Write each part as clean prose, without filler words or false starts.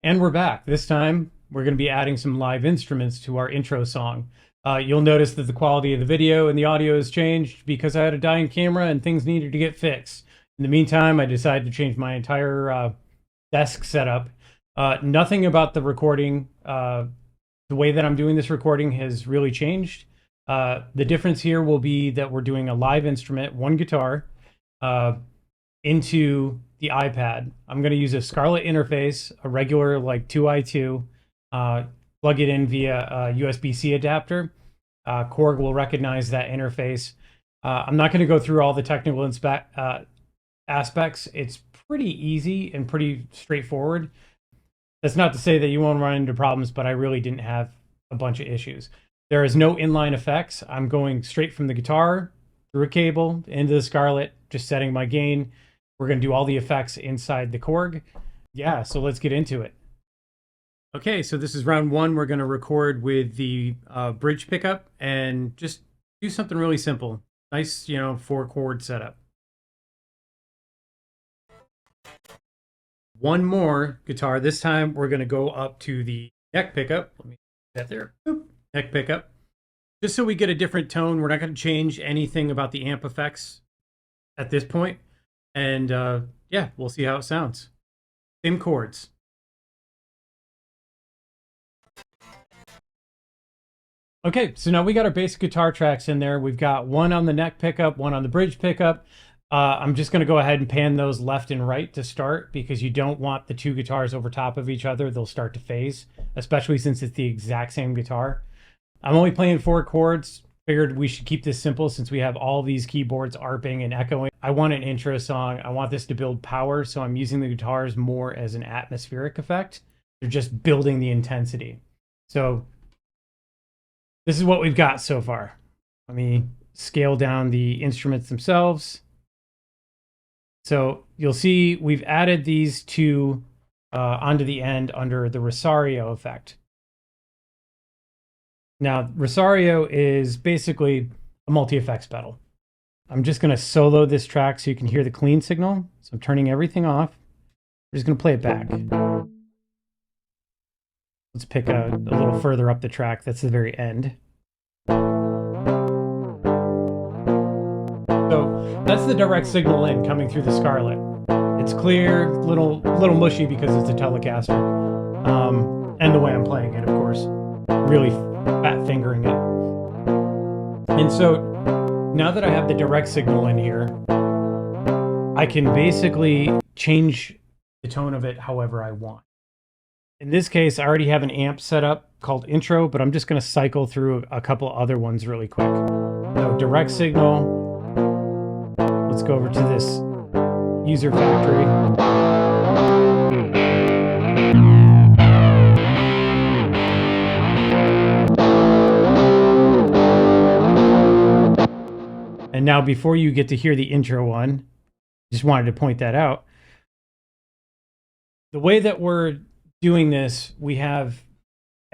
And we're back. This time, we're going to be adding some live instruments to our intro song. You'll notice that the quality of the video and the audio has changed because I had a dying camera and things needed to get fixed. In the meantime, I decided to change my entire desk setup. Nothing about the recording, the way that I'm doing this recording has really changed. The difference here will be that we're doing a live instrument, one guitar, into the iPad. I'm going to use a Scarlett interface, a regular like 2i2, plug it in via a USB-C adapter. Korg will recognize that interface. I'm not going to go through all the technical aspects. It's pretty easy and pretty straightforward. That's not to say that you won't run into problems, but I really didn't have a bunch of issues. There is no inline effects. I'm going straight from the guitar through a cable into the Scarlett, just setting my gain. We're going to do all the effects inside the Korg. Yeah, so let's get into it. Okay, so this is round one. We're going to record with the bridge pickup and just do something really simple. Nice, 4-chord setup. One more guitar. This time we're going to go up to the neck pickup. Let me get that there. Boop. Neck pickup. Just so we get a different tone. We're not going to change anything about the amp effects at this point. And yeah, we'll see how it sounds. Same chords. Okay, so now we got our basic guitar tracks in there. We've got one on the neck pickup, one on the bridge pickup. I'm just going to go ahead and pan those left and right to start because you don't want the two guitars over top of each other. They'll start to phase, especially since it's the exact same guitar. I'm only playing 4 chords. Figured we should keep this simple since we have all these keyboards arping and echoing. I want an intro song. I want this to build power, so I'm using the guitars more as an atmospheric effect. They're just building the intensity. So this is what we've got so far. Let me scale down the instruments themselves. So you'll see we've added these two onto the end under the Rosario effect. Now, Rosario is basically a multi-effects pedal. I'm just going to solo this track so you can hear the clean signal. So I'm turning everything off. I'm just going to play it back. Let's pick a little further up the track. That's the very end. So that's the direct signal in coming through the Scarlett. It's clear, little mushy because it's a Telecaster. And the way I'm playing it, of course. Really fat fingering it. And so now that I have the direct signal in here, I can basically change the tone of it however I want. In this case, I already have an amp set up called intro, but I'm just going to cycle through a couple other ones really quick. So direct signal. Let's go over to this user factory. And now before you get to hear the intro one, just wanted to point that out. The way that we're doing this, we have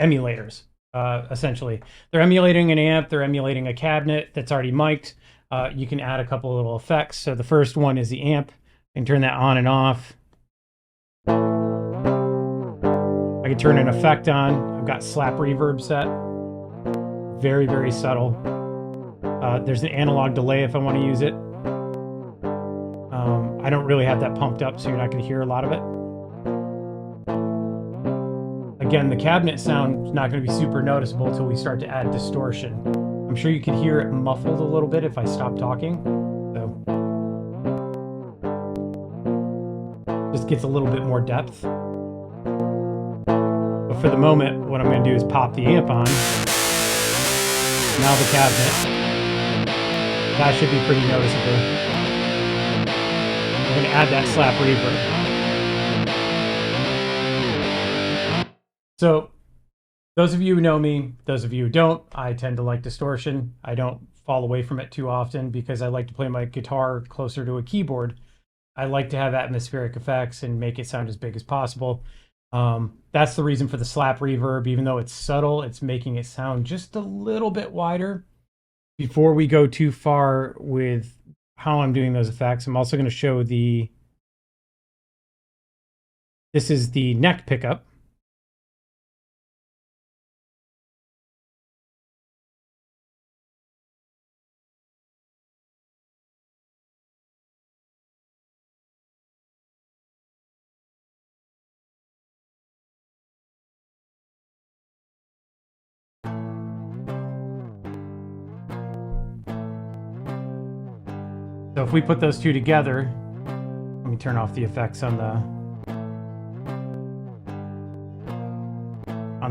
emulators, essentially. They're emulating an amp, they're emulating a cabinet that's already mic'd. You can add a couple of little effects. So the first one is the amp. I can turn that on and off. I can turn an effect on. I've got slap reverb set. Very, very subtle. There's an analog delay if I want to use it. I don't really have that pumped up, so you're not going to hear a lot of it. Again, the cabinet sound is not going to be super noticeable until we start to add distortion. I'm sure you can hear it muffled a little bit if I stop talking. So just gets a little bit more depth. But for the moment, what I'm going to do is pop the amp on. Now the cabinet. That should be pretty noticeable. I'm going to add that slap reverb. So, those of you who know me, those of you who don't, I tend to like distortion. I don't fall away from it too often because I like to play my guitar closer to a keyboard. I like to have atmospheric effects and make it sound as big as possible. That's the reason for the slap reverb. Even though it's subtle, it's making it sound just a little bit wider. Before we go too far with how I'm doing those effects, I'm also going to show this is the neck pickup. So if we put those two together, let me turn off the effects on the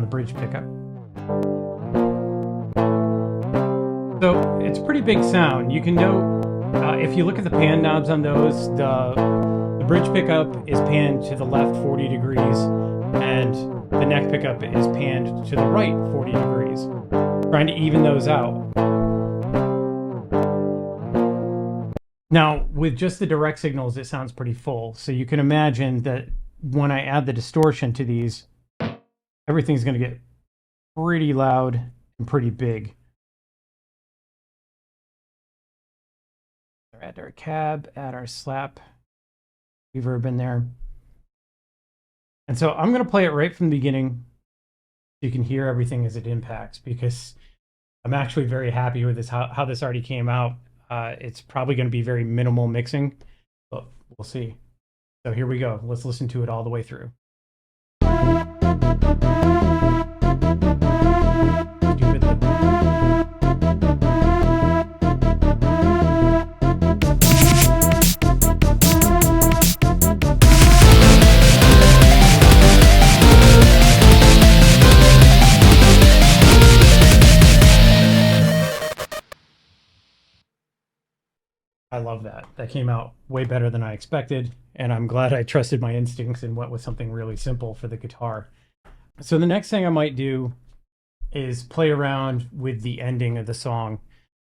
bridge pickup. So it's pretty big sound. You can note, if you look at the pan knobs on those, the bridge pickup is panned to the left 40 degrees, and the neck pickup is panned to the right 40 degrees. Trying to even those out. Now, with just the direct signals, it sounds pretty full. So you can imagine that when I add the distortion to these, everything's going to get pretty loud and pretty big. Add our cab, add our slap reverb in there. And so I'm going to play it right from the beginning so you can hear everything as it impacts, because I'm actually very happy with this, how this already came out. It's probably going to be very minimal mixing, but we'll see. So here we go. Let's listen to it all the way through. I love that. That came out way better than I expected, and I'm glad I trusted my instincts and went with something really simple for the guitar. So the next thing I might do is play around with the ending of the song.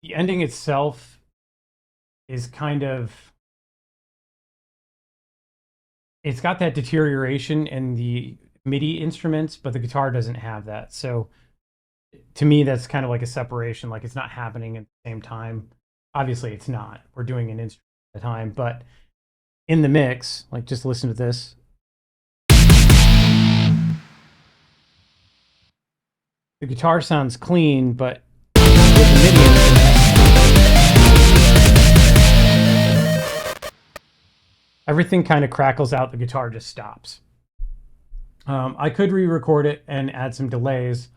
The ending itself is kind of... it's got that deterioration in the MIDI instruments, but the guitar doesn't have that. So to me, that's kind of like a separation, like it's not happening at the same time. Obviously, it's not. We're doing an instrument at a time, but in the mix, like just listen to this. The guitar sounds clean, but with the MIDI instrument, everything kind of crackles out. The guitar just stops. I could re-record it and add some delays,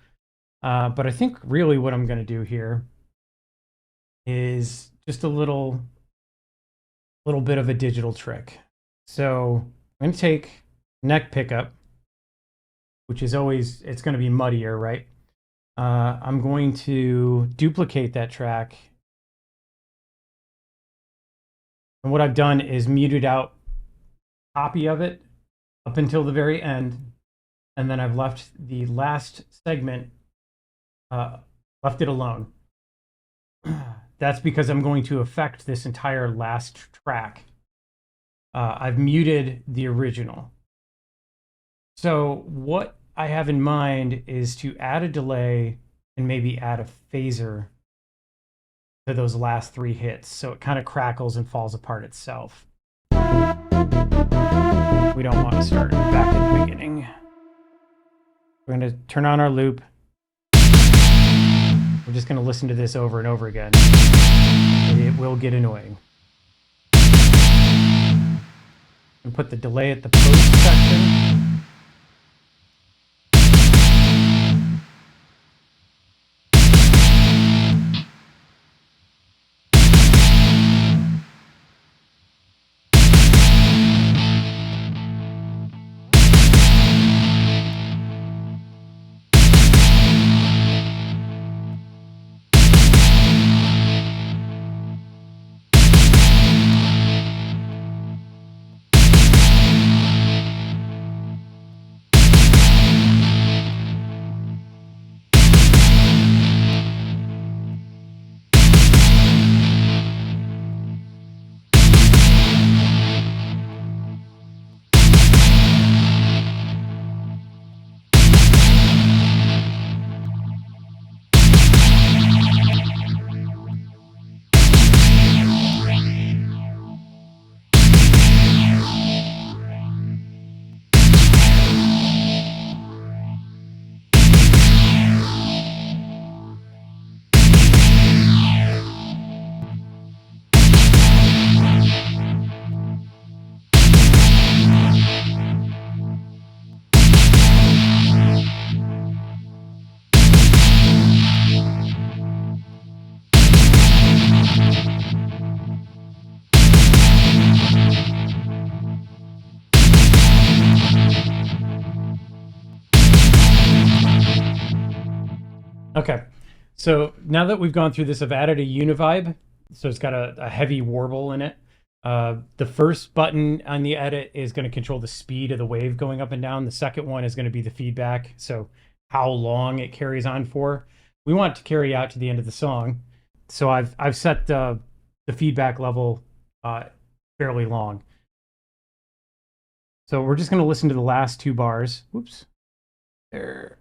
but I think really what I'm going to do here is just a little bit of a digital trick. So I'm going to take neck pickup, which is always, it's going to be muddier, right? I'm going to duplicate that track. And what I've done is muted out a copy of it up until the very end. And then I've left the last segment, left it alone. That's because I'm going to affect this entire last track. I've muted the original. So what I have in mind is to add a delay and maybe add a phaser to those last three hits, so it kind of crackles and falls apart itself. We don't want to start back at the beginning. We're going to turn on our loop. We're just going to listen to this over and over again. It will get annoying. And put the delay at the post section. Okay, so now that we've gone through this, I've added a univibe, so it's got a heavy warble in it. The first button on the edit is going to control the speed of the wave going up and down. The second one is going to be the feedback, so how long it carries on for. We want it to carry out to the end of the song, so I've set the feedback level fairly long. So we're just going to listen to the last two bars. Whoops. There.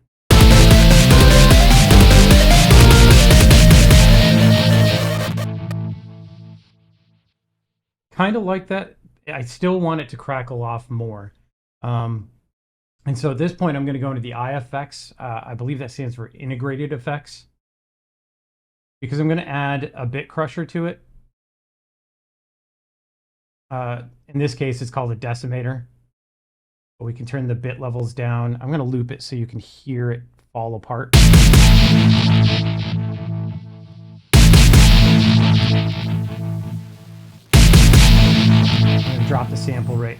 Kind of like that. I still want it to crackle off more. And so at this point, I'm going to go into the IFX. I believe that stands for integrated effects, because I'm going to add a bit crusher to it. In this case, it's called a decimator. But we can turn the bit levels down. I'm going to loop it so you can hear it fall apart. Drop the sample rate.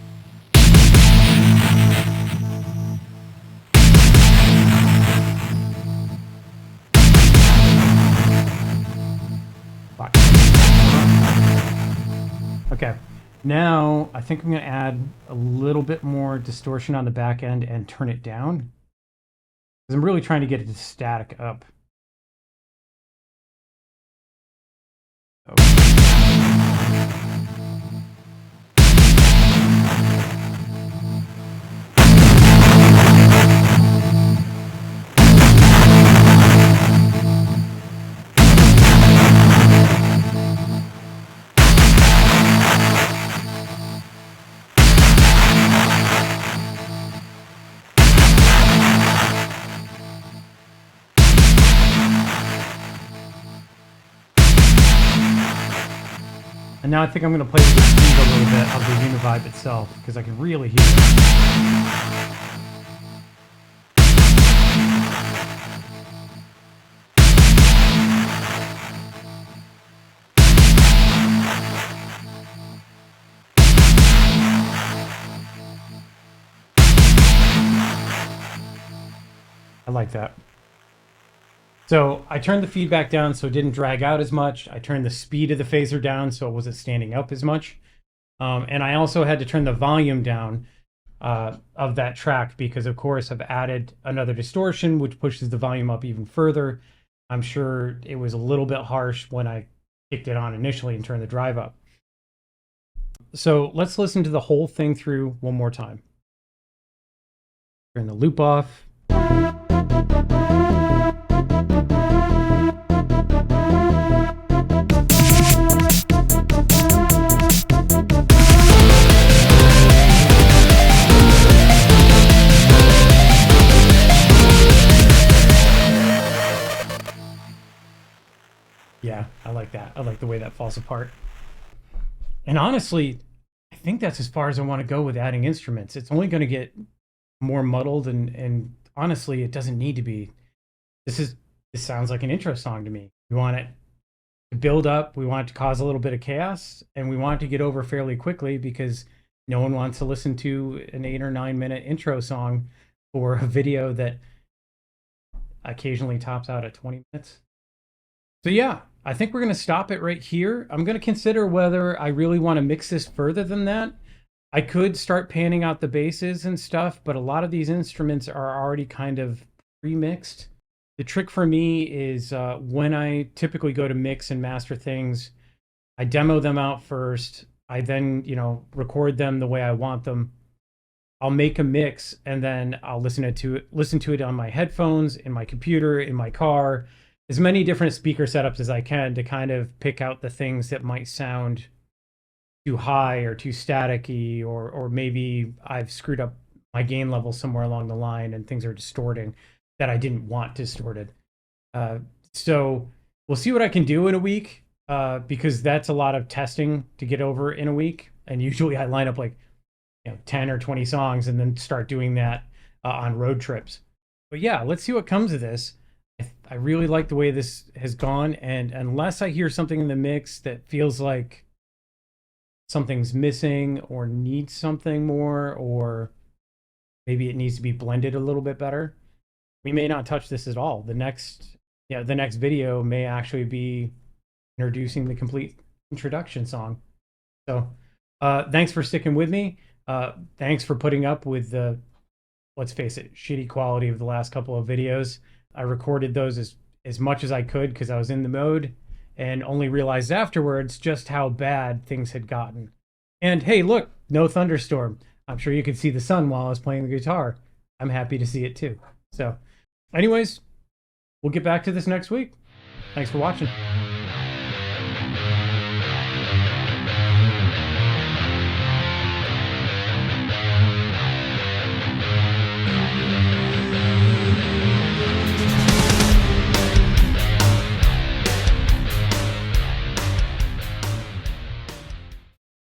Okay, now I think I'm going to add a little bit more distortion on the back end and turn it down, because I'm really trying to get it to static up. Okay. And now I think I'm going to play with the speed a little bit of the univibe itself, because I can really hear it. I like that. So I turned the feedback down so it didn't drag out as much. I turned the speed of the phaser down so it wasn't standing up as much. And I also had to turn the volume down of that track, because of course I've added another distortion, which pushes the volume up even further. I'm sure it was a little bit harsh when I kicked it on initially and turned the drive up. So let's listen to the whole thing through one more time. Turn the loop off. Yeah, I like that. I like the way that falls apart. And honestly, I think that's as far as I want to go with adding instruments. It's only going to get more muddled, and honestly, it doesn't need to be. This sounds like an intro song to me. We want it to build up. We want it to cause a little bit of chaos, and we want it to get over fairly quickly, because no one wants to listen to an 8 or 9 minute intro song for a video that occasionally tops out at 20 minutes. So yeah, I think we're going to stop it right here. I'm going to consider whether I really want to mix this further than that. I could start panning out the basses and stuff, but a lot of these instruments are already kind of pre-mixed. The trick for me is when I typically go to mix and master things, I demo them out first. I then, record them the way I want them. I'll make a mix, and then I'll listen to it on my headphones, in my computer, in my car, as many different speaker setups as I can, to kind of pick out the things that might sound too high or too staticky, or maybe I've screwed up my gain level somewhere along the line and things are distorting that I didn't want distorted. So we'll see what I can do in a week, because that's a lot of testing to get over in a week. And usually I line up like 10 or 20 songs and then start doing that on road trips. But yeah, let's see what comes of this. I really like the way this has gone, and unless I hear something in the mix that feels like something's missing or needs something more, or maybe it needs to be blended a little bit better, we may not touch this at all. The next yeah, the next video may actually be introducing the complete introduction song. So thanks for sticking with me. Thanks for putting up with the, let's face it, shitty quality of the last couple of videos. I recorded those as much as I could because I was in the mode, and only realized afterwards just how bad things had gotten. And hey, look, no thunderstorm. I'm sure you could see the sun while I was playing the guitar. I'm happy to see it too. So anyways, we'll get back to this next week. Thanks for watching.